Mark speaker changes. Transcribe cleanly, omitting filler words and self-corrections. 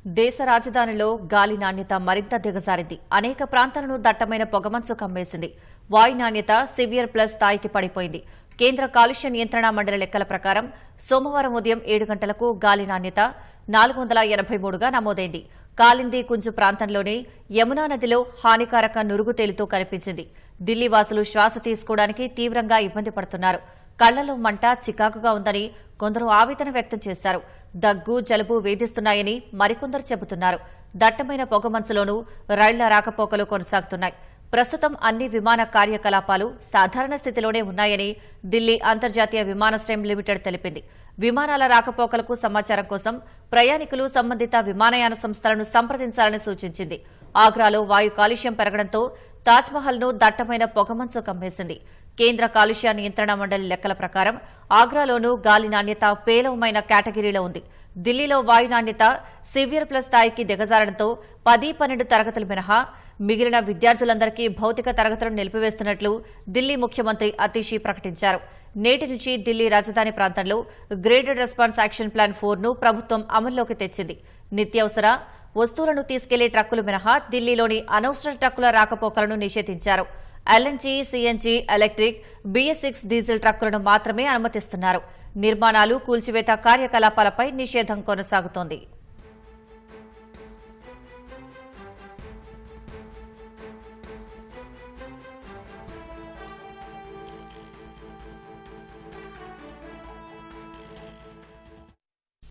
Speaker 1: దేశ రాజధానిలో గాలి నాణ్యత మరింత దిగజారింది. అనేక ప్రాంతాలను దట్టమైన పొగమంచు కమ్మేసింది. వాయు నాణ్యత సివియర్ ప్లస్ స్థాయికి పడిపోయింది. కేంద్ర కాలుష్య నియంత్రణ మండలి లెక్కల ప్రకారం సోమవారం ఉదయం 7 గంటలకు గాలి నాణ్యత 483గా నమోదైంది. కాలింది కుంజు ప్రాంతంలోని యమునా నదిలో హానికారక నురుగు తేలుతూ కనిపించింది. ఢిల్లీ వాసులు శ్వాస తీసుకోవడానికి తీవ్రంగా ఇబ్బంది పడుతున్నారు. కళ్లలో మంట, చికాకుగా ఉందని కొందరు ఆవేదన వ్యక్తం చేశారు. దగ్గు, జలుబు వేధిస్తున్నాయని మరికొందరు చెబుతున్నారు. దట్టమైన పొగమంచులోనూ రైళ్ల రాకపోకలు కొనసాగుతున్నాయి. ప్రస్తుతం అన్ని విమాన కార్యకలాపాలు సాధారణ స్థితిలోనే ఉన్నాయని ఢిల్లీ అంతర్జాతీయ విమానాశ్రయం లిమిటెడ్ తెలిపింది. విమానాల రాకపోకలకు సమాచారం కోసం ప్రయాణికులు సంబంధిత విమానయాన సంస్థలను సంప్రదించాలని సూచించింది. ఆగ్రాలో వాయు కాలుష్యం పెరగడంతో తాజ్మహల్ను దట్టమైన పొగమంచు కమ్మేసింది. కేంద్ర కాలుష్య నియంత్రణ మండలి లెక్కల ప్రకారం ఆగ్రాలోనూ గాలి నాణ్యత పేలవమైన కేటగిరీలో ఉంది. ఢిల్లీలో వాయు నాణ్యత సివియర్ ప్లస్ స్థాయికి దిగజారడంతో 10-12 తరగతులు మినహా మిగిలిన విద్యార్థులందరికీ భౌతిక తరగతులను నిలిపివేస్తున్నట్లు ఢిల్లీ ముఖ్యమంత్రి అతీషీ ప్రకటించారు. నేటి నుంచి ఢిల్లీ రాజధాని ప్రాంతంలో గ్రేడెడ్ రెస్పాన్స్ యాక్షన్ ప్లాన్ 4ను ప్రభుత్వం అమల్లోకి తెచ్చింది. నిత్యావసర వస్తువులను తీసుకెళ్లే ట్రక్కులు మినహా ఢిల్లీలోని అనవసర ట్రక్కుల రాకపోకలను నిషేధించారు. LNG, CNG, electric, BS6 diesel ట్రక్కులను మాత్రమే అనుమతిస్తున్నారు. నిర్మాణాలు, కూల్చివేత కార్యకలాపాలపై నిషేధం కొనసాగుతోంది.